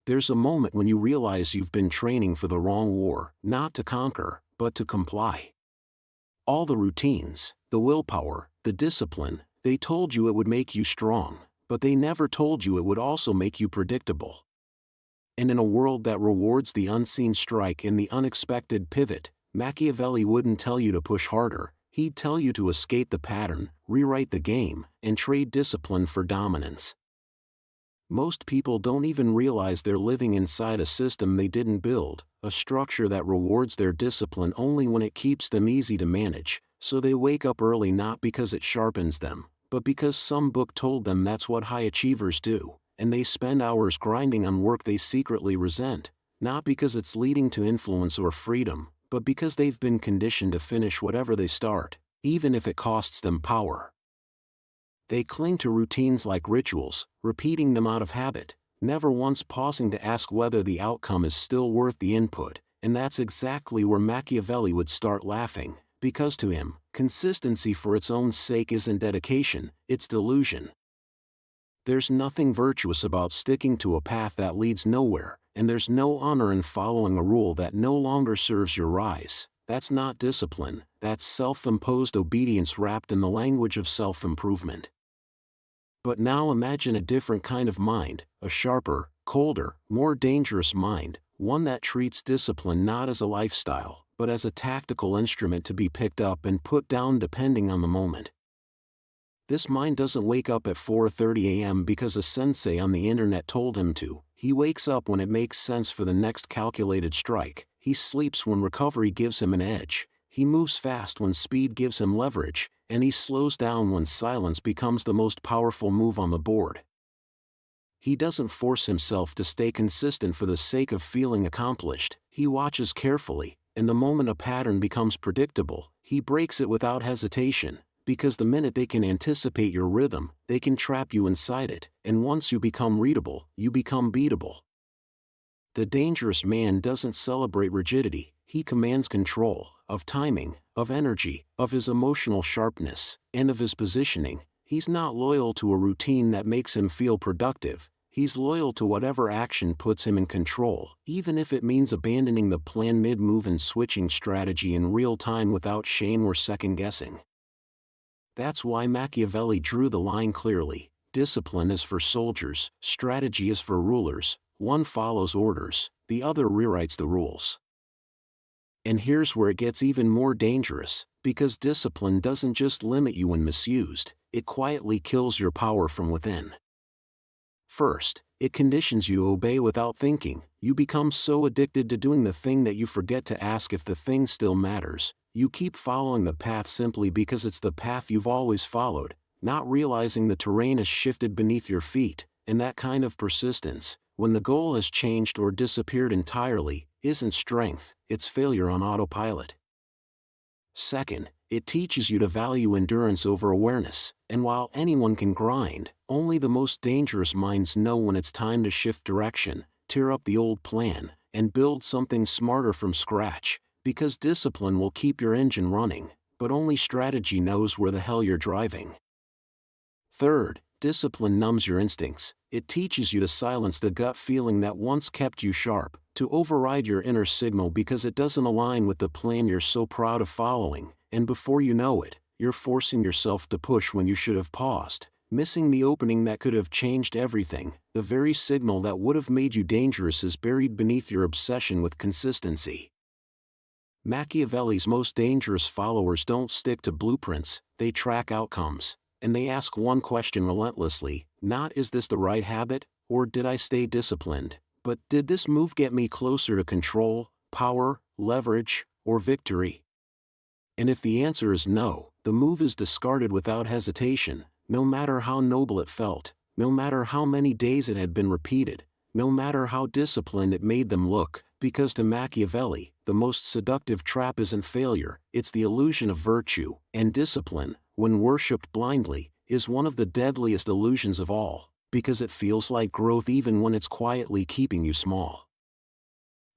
There's a moment when you realize you've been training for the wrong war, not to conquer, but to comply. All the routines, the willpower, the discipline, they told you it would make you strong, but they never told you it would also make you predictable. And in a world that rewards the unseen strike and the unexpected pivot, Machiavelli wouldn't tell you to push harder, he'd tell you to escape the pattern, rewrite the game, and trade discipline for dominance. Most people don't even realize they're living inside a system they didn't build, a structure that rewards their discipline only when it keeps them easy to manage, so they wake up early not because it sharpens them, but because some book told them that's what high achievers do, and they spend hours grinding on work they secretly resent, not because it's leading to influence or freedom, but because they've been conditioned to finish whatever they start, even if it costs them power. They cling to routines like rituals, repeating them out of habit, never once pausing to ask whether the outcome is still worth the input, and that's exactly where Machiavelli would start laughing, because to him, consistency for its own sake isn't dedication, it's delusion. There's nothing virtuous about sticking to a path that leads nowhere, and there's no honor in following a rule that no longer serves your rise. That's not discipline, that's self-imposed obedience wrapped in the language of self-improvement. But now imagine a different kind of mind, a sharper, colder, more dangerous mind, one that treats discipline not as a lifestyle, but as a tactical instrument to be picked up and put down depending on the moment. This mind doesn't wake up at 4:30 a.m. because a sensei on the internet told him to, he wakes up when it makes sense for the next calculated strike, he sleeps when recovery gives him an edge, he moves fast when speed gives him leverage, and he slows down when silence becomes the most powerful move on the board. He doesn't force himself to stay consistent for the sake of feeling accomplished, he watches carefully, and the moment a pattern becomes predictable, he breaks it without hesitation, because the minute they can anticipate your rhythm, they can trap you inside it, and once you become readable, you become beatable. The dangerous man doesn't celebrate rigidity, he commands control, of timing, of energy, of his emotional sharpness, and of his positioning. He's not loyal to a routine that makes him feel productive, he's loyal to whatever action puts him in control, even if it means abandoning the plan mid-move and switching strategy in real time without shame or second-guessing. That's why Machiavelli drew the line clearly. Discipline is for soldiers, strategy is for rulers, one follows orders, the other rewrites the rules. And here's where it gets even more dangerous, because discipline doesn't just limit you when misused, it quietly kills your power from within. First, it conditions you to obey without thinking, you become so addicted to doing the thing that you forget to ask if the thing still matters, you keep following the path simply because it's the path you've always followed, not realizing the terrain has shifted beneath your feet, and that kind of persistence, when the goal has changed or disappeared entirely, isn't strength, it's failure on autopilot. Second, it teaches you to value endurance over awareness, and while anyone can grind, only the most dangerous minds know when it's time to shift direction, tear up the old plan, and build something smarter from scratch, because discipline will keep your engine running, but only strategy knows where the hell you're driving. Third, discipline numbs your instincts, it teaches you to silence the gut feeling that once kept you sharp, to override your inner signal because it doesn't align with the plan you're so proud of following, and before you know it, you're forcing yourself to push when you should have paused, missing the opening that could have changed everything. The very signal that would have made you dangerous is buried beneath your obsession with consistency. Machiavelli's most dangerous followers don't stick to blueprints, they track outcomes, and they ask one question relentlessly, not is this the right habit, or did I stay disciplined, but did this move get me closer to control, power, leverage, or victory? And if the answer is no, the move is discarded without hesitation, no matter how noble it felt, no matter how many days it had been repeated, no matter how disciplined it made them look, because to Machiavelli, the most seductive trap isn't failure, it's the illusion of virtue, and discipline, when worshipped blindly, is one of the deadliest illusions of all, because it feels like growth even when it's quietly keeping you small.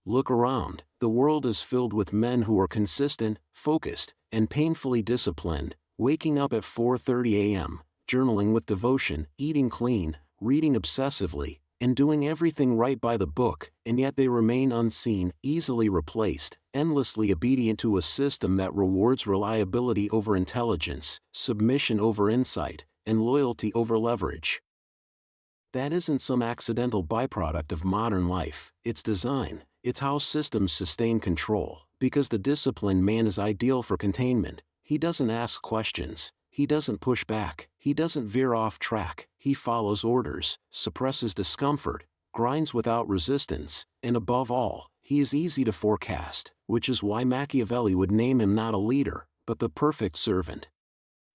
Look around, the world is filled with men who are consistent, focused, and painfully disciplined, waking up at 4:30 a.m., journaling with devotion, eating clean, reading obsessively, and doing everything right by the book, and yet they remain unseen, easily replaced, endlessly obedient to a system that rewards reliability over intelligence, submission over insight, and loyalty over leverage. That isn't some accidental byproduct of modern life, it's design. It's how systems sustain control, because the disciplined man is ideal for containment. He doesn't ask questions, he doesn't push back, he doesn't veer off track, he follows orders, suppresses discomfort, grinds without resistance, and above all, he is easy to forecast, which is why Machiavelli would name him not a leader, but the perfect servant.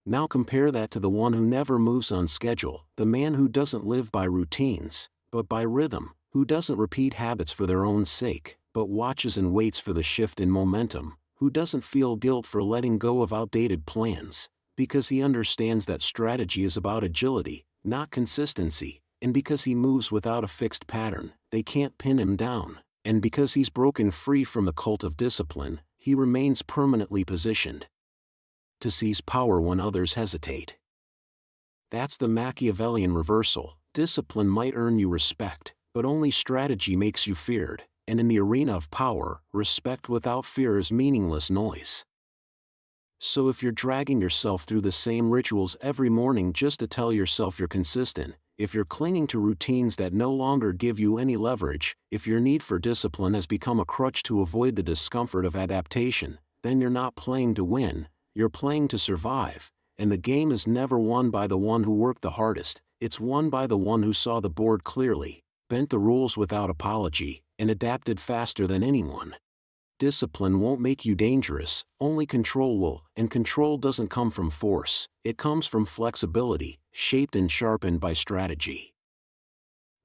Now compare that to the one who never moves on schedule, the man who doesn't live by routines, but by rhythm, who doesn't repeat habits for their own sake, but watches and waits for the shift in momentum, who doesn't feel guilt for letting go of outdated plans, because he understands that strategy is about agility, not consistency, and because he moves without a fixed pattern, they can't pin him down, and because he's broken free from the cult of discipline, he remains permanently positioned to seize power when others hesitate. That's the Machiavellian reversal. Discipline might earn you respect, but only strategy makes you feared, and in the arena of power, respect without fear is meaningless noise. So if you're dragging yourself through the same rituals every morning just to tell yourself you're consistent, if you're clinging to routines that no longer give you any leverage, if your need for discipline has become a crutch to avoid the discomfort of adaptation, then you're not playing to win, you're playing to survive, and the game is never won by the one who worked the hardest, it's won by the one who saw the board clearly, bent the rules without apology, and adapted faster than anyone. Discipline won't make you dangerous, only control will, and control doesn't come from force, it comes from flexibility, shaped and sharpened by strategy.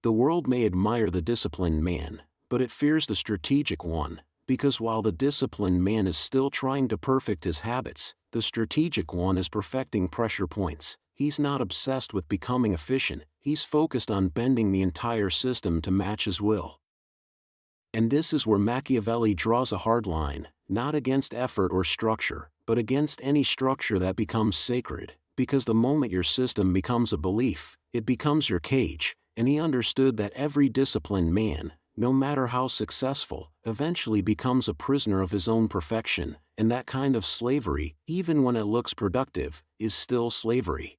The world may admire the disciplined man, but it fears the strategic one, because while the disciplined man is still trying to perfect his habits, the strategic one is perfecting pressure points. He's not obsessed with becoming efficient, he's focused on bending the entire system to match his will. And this is where Machiavelli draws a hard line, not against effort or structure, but against any structure that becomes sacred, because the moment your system becomes a belief, it becomes your cage, and he understood that every disciplined man, no matter how successful, eventually becomes a prisoner of his own perfection, and that kind of slavery, even when it looks productive, is still slavery.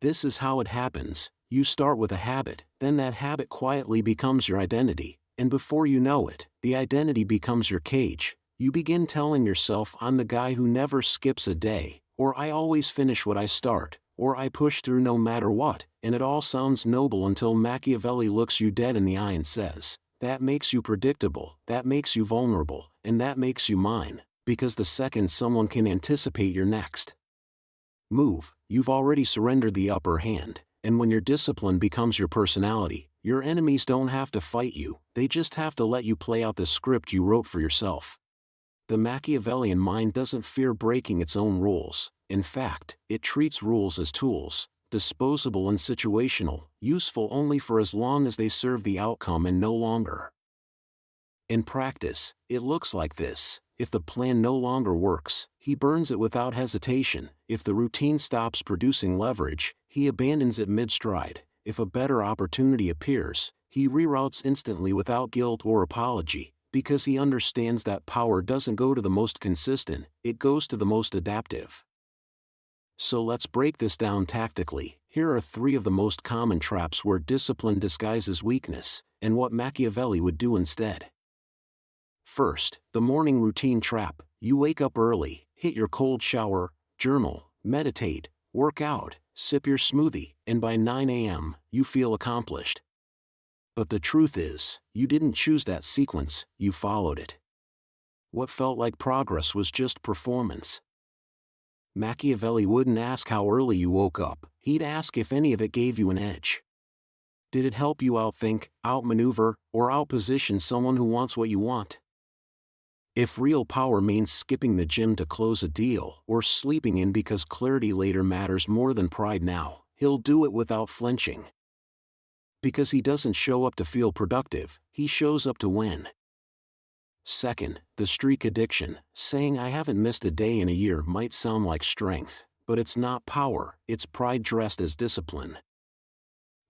This is how it happens. You start with a habit, then that habit quietly becomes your identity, and before you know it, the identity becomes your cage. You begin telling yourself, I'm the guy who never skips a day, or I always finish what I start, or I push through no matter what, and it all sounds noble until Machiavelli looks you dead in the eye and says, that makes you predictable, that makes you vulnerable, and that makes you mine, because the second someone can anticipate your next move, you've already surrendered the upper hand, and when your discipline becomes your personality, your enemies don't have to fight you, they just have to let you play out the script you wrote for yourself. The Machiavellian mind doesn't fear breaking its own rules, in fact, it treats rules as tools, disposable and situational, useful only for as long as they serve the outcome and no longer. In practice, it looks like this. If the plan no longer works, he burns it without hesitation. If the routine stops producing leverage, he abandons it mid-stride. If a better opportunity appears, he reroutes instantly without guilt or apology, because he understands that power doesn't go to the most consistent, it goes to the most adaptive. So let's break this down tactically. Here are 3 of the most common traps where discipline disguises weakness, and what Machiavelli would do instead. First, the morning routine trap. You wake up early, hit your cold shower, journal, meditate, work out, sip your smoothie, and by 9 a.m., you feel accomplished. But the truth is, you didn't choose that sequence, you followed it. What felt like progress was just performance. Machiavelli wouldn't ask how early you woke up, he'd ask if any of it gave you an edge. Did it help you outthink, outmaneuver, or outposition someone who wants what you want? If real power means skipping the gym to close a deal, or sleeping in because clarity later matters more than pride now, he'll do it without flinching. Because he doesn't show up to feel productive, he shows up to win. Second, the streak addiction. Saying I haven't missed a day in a year might sound like strength, but it's not power, it's pride dressed as discipline.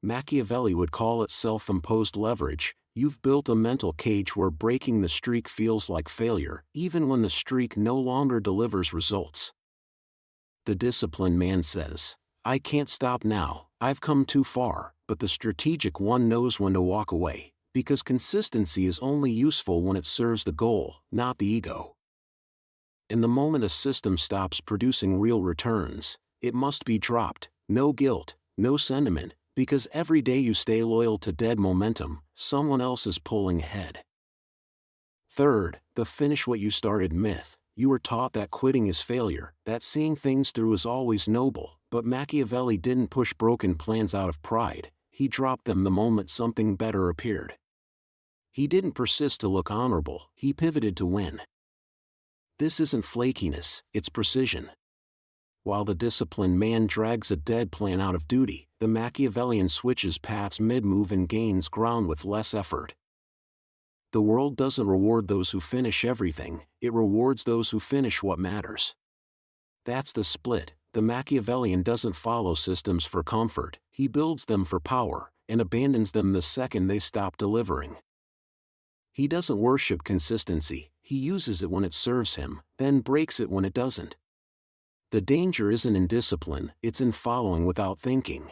Machiavelli would call it self-imposed leverage. You've built a mental cage where breaking the streak feels like failure, even when the streak no longer delivers results. The disciplined man says, "I can't stop now, I've come too far," but the strategic one knows when to walk away, because consistency is only useful when it serves the goal, not the ego. In the moment a system stops producing real returns, it must be dropped, no guilt, no sentiment, because every day you stay loyal to dead momentum, someone else is pulling ahead. Third, the finish what you started myth. You were taught that quitting is failure, that seeing things through is always noble, but Machiavelli didn't push broken plans out of pride, he dropped them the moment something better appeared. He didn't persist to look honorable, he pivoted to win. This isn't flakiness, it's precision. While the disciplined man drags a dead plan out of duty, the Machiavellian switches paths mid-move and gains ground with less effort. The world doesn't reward those who finish everything, it rewards those who finish what matters. That's the split. The Machiavellian doesn't follow systems for comfort, he builds them for power, and abandons them the second they stop delivering. He doesn't worship consistency, he uses it when it serves him, then breaks it when it doesn't. The danger isn't in discipline, it's in following without thinking.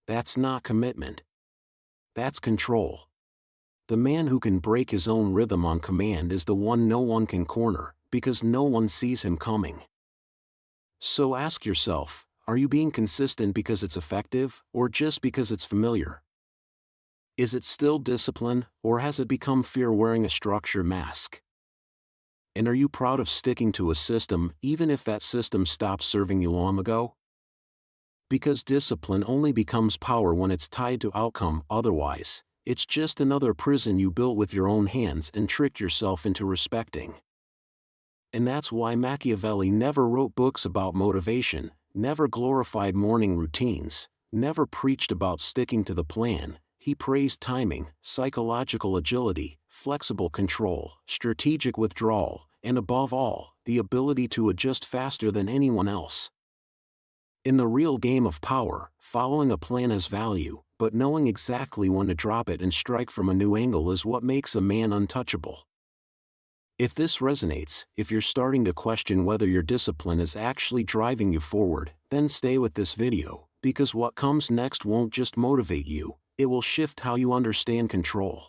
That's not commitment. That's control. The man who can break his own rhythm on command is the one no one can corner, because no one sees him coming. So ask yourself, are you being consistent because it's effective, or just because it's familiar? Is it still discipline, or has it become fear wearing a structure mask? And are you proud of sticking to a system, even if that system stopped serving you long ago? Because discipline only becomes power when it's tied to outcome, otherwise, it's just another prison you built with your own hands and tricked yourself into respecting. And that's why Machiavelli never wrote books about motivation, never glorified morning routines, never preached about sticking to the plan. He praised timing, psychological agility, flexible control, strategic withdrawal, and above all, the ability to adjust faster than anyone else. In the real game of power, following a plan has value, but knowing exactly when to drop it and strike from a new angle is what makes a man untouchable. If this resonates, if you're starting to question whether your discipline is actually driving you forward, then stay with this video, because what comes next won't just motivate you, it will shift how you understand control.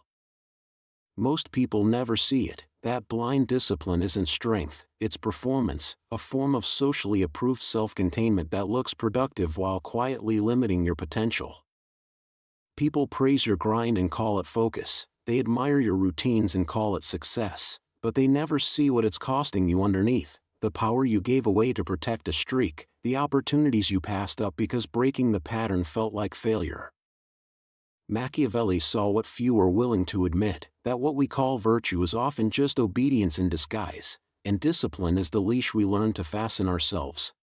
Most people never see it. That blind discipline isn't strength, it's performance, a form of socially approved self-containment that looks productive while quietly limiting your potential. People praise your grind and call it focus, they admire your routines and call it success, but they never see what it's costing you underneath, the power you gave away to protect a streak, the opportunities you passed up because breaking the pattern felt like failure. Machiavelli saw what few are willing to admit, that what we call virtue is often just obedience in disguise, and discipline is the leash we learn to fasten ourselves.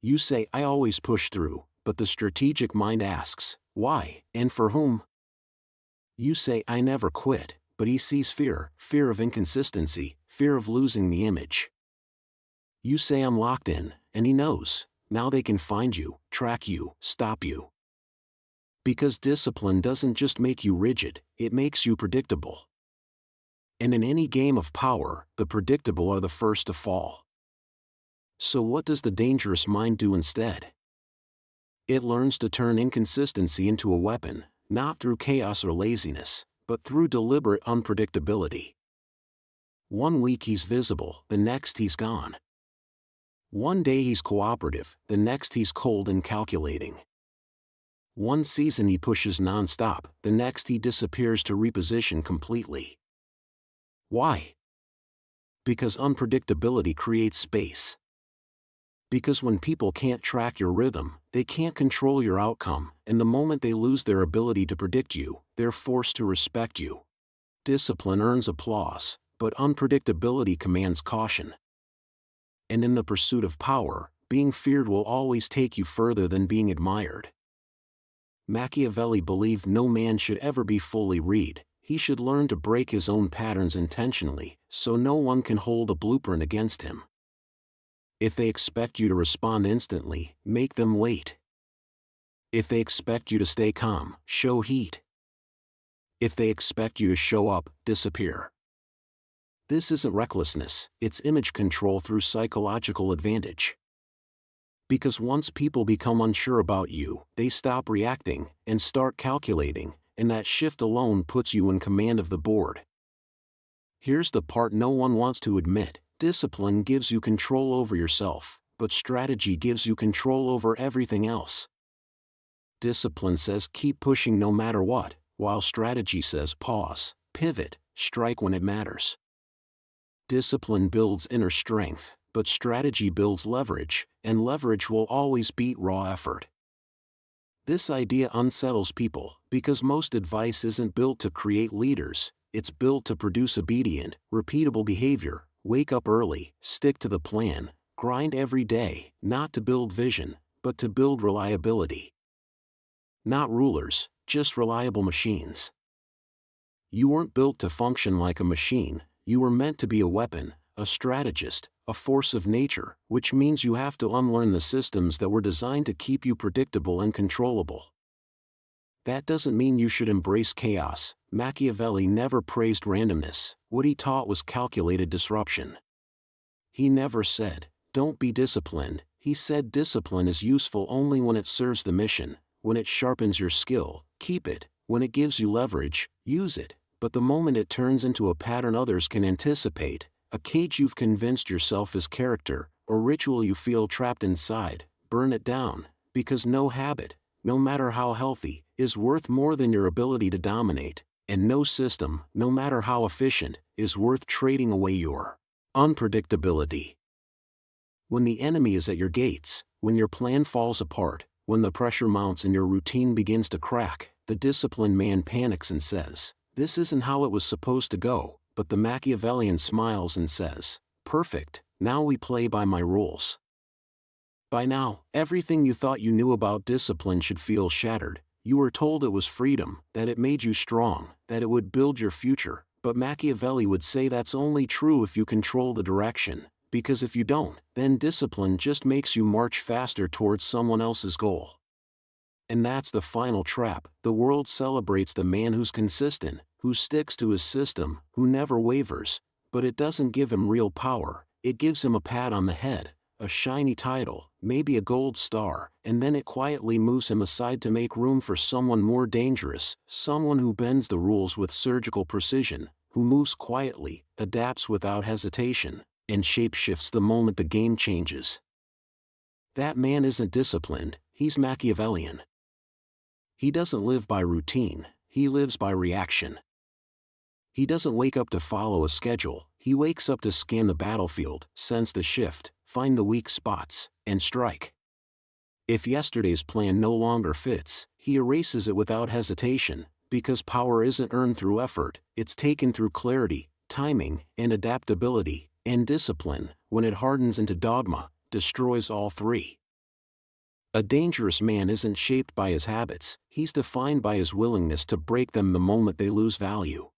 You say, "I always push through," but the strategic mind asks, why, and for whom? You say, "I never quit," but he sees fear, fear of inconsistency, fear of losing the image. You say, "I'm locked in," and he knows, now they can find you, track you, stop you. Because discipline doesn't just make you rigid, it makes you predictable. And in any game of power, the predictable are the first to fall. So what does the dangerous mind do instead? It learns to turn inconsistency into a weapon, not through chaos or laziness, but through deliberate unpredictability. One week he's visible, the next he's gone. One day he's cooperative, the next he's cold and calculating. One season he pushes non-stop, the next he disappears to reposition completely. Why? Because unpredictability creates space. Because when people can't track your rhythm, they can't control your outcome, and the moment they lose their ability to predict you, they're forced to respect you. Discipline earns applause, but unpredictability commands caution. And in the pursuit of power, being feared will always take you further than being admired. Machiavelli believed no man should ever be fully read, he should learn to break his own patterns intentionally, so no one can hold a blueprint against him. If they expect you to respond instantly, make them wait. If they expect you to stay calm, show heat. If they expect you to show up, disappear. This isn't recklessness, it's image control through psychological advantage. Because once people become unsure about you, they stop reacting and start calculating, and that shift alone puts you in command of the board. Here's the part no one wants to admit: discipline gives you control over yourself, but strategy gives you control over everything else. Discipline says keep pushing no matter what, while strategy says pause, pivot, strike when it matters. Discipline builds inner strength, but strategy builds leverage, and leverage will always beat raw effort. This idea unsettles people, because most advice isn't built to create leaders, it's built to produce obedient, repeatable behavior. Wake up early, stick to the plan, grind every day, not to build vision, but to build reliability. Not rulers, just reliable machines. You weren't built to function like a machine, you were meant to be a weapon, a strategist, a force of nature, which means you have to unlearn the systems that were designed to keep you predictable and controllable. That doesn't mean you should embrace chaos. Machiavelli never praised randomness, what he taught was calculated disruption. He never said, don't be disciplined, he said discipline is useful only when it serves the mission, when it sharpens your skill, keep it, when it gives you leverage, use it, but the moment it turns into a pattern others can anticipate, a cage you've convinced yourself is character, or ritual you feel trapped inside, burn it down, because no habit, no matter how healthy, is worth more than your ability to dominate, and no system, no matter how efficient, is worth trading away your unpredictability. When the enemy is at your gates, when your plan falls apart, when the pressure mounts and your routine begins to crack, the disciplined man panics and says, this isn't how it was supposed to go, but the Machiavellian smiles and says, perfect, now we play by my rules. By now, everything you thought you knew about discipline should feel shattered. You were told it was freedom, that it made you strong, that it would build your future, but Machiavelli would say that's only true if you control the direction, because if you don't, then discipline just makes you march faster towards someone else's goal. And that's the final trap. The world celebrates the man who's consistent, who sticks to his system, who never wavers, but it doesn't give him real power. It gives him a pat on the head, a shiny title, maybe a gold star, and then it quietly moves him aside to make room for someone more dangerous, someone who bends the rules with surgical precision, who moves quietly, adapts without hesitation, and shapeshifts the moment the game changes. That man isn't disciplined, he's Machiavellian. He doesn't live by routine, he lives by reaction. He doesn't wake up to follow a schedule, he wakes up to scan the battlefield, sense the shift, find the weak spots, and strike. If yesterday's plan no longer fits, he erases it without hesitation, because power isn't earned through effort, it's taken through clarity, timing, and adaptability, and discipline, when it hardens into dogma, destroys all three. A dangerous man isn't shaped by his habits, he's defined by his willingness to break them the moment they lose value.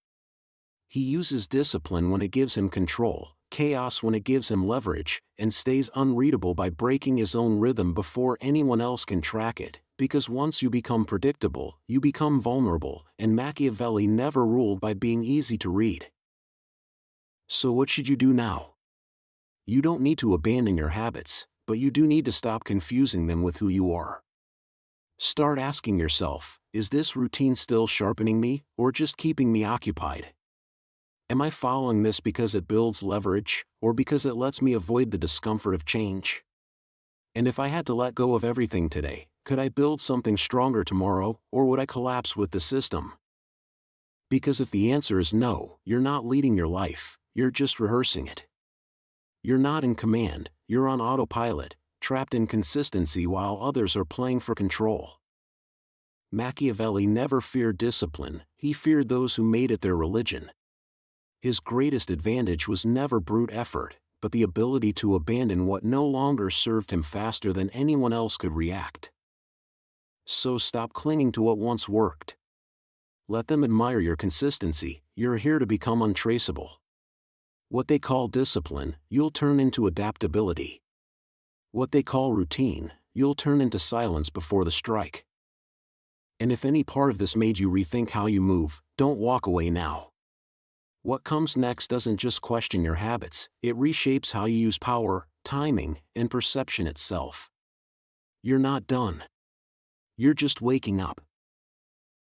He uses discipline when it gives him control, chaos when it gives him leverage, and stays unreadable by breaking his own rhythm before anyone else can track it, because once you become predictable, you become vulnerable, and Machiavelli never ruled by being easy to read. So what should you do now? You don't need to abandon your habits, but you do need to stop confusing them with who you are. Start asking yourself, is this routine still sharpening me, or just keeping me occupied? Am I following this because it builds leverage, or because it lets me avoid the discomfort of change? And if I had to let go of everything today, could I build something stronger tomorrow, or would I collapse with the system? Because if the answer is no, you're not leading your life, you're just rehearsing it. You're not in command, you're on autopilot, trapped in consistency while others are playing for control. Machiavelli never feared discipline, he feared those who made it their religion. His greatest advantage was never brute effort, but the ability to abandon what no longer served him faster than anyone else could react. So stop clinging to what once worked. Let them admire your consistency, you're here to become untraceable. What they call discipline, you'll turn into adaptability. What they call routine, you'll turn into silence before the strike. And if any part of this made you rethink how you move, don't walk away now. What comes next doesn't just question your habits, it reshapes how you use power, timing, and perception itself. You're not done. You're just waking up.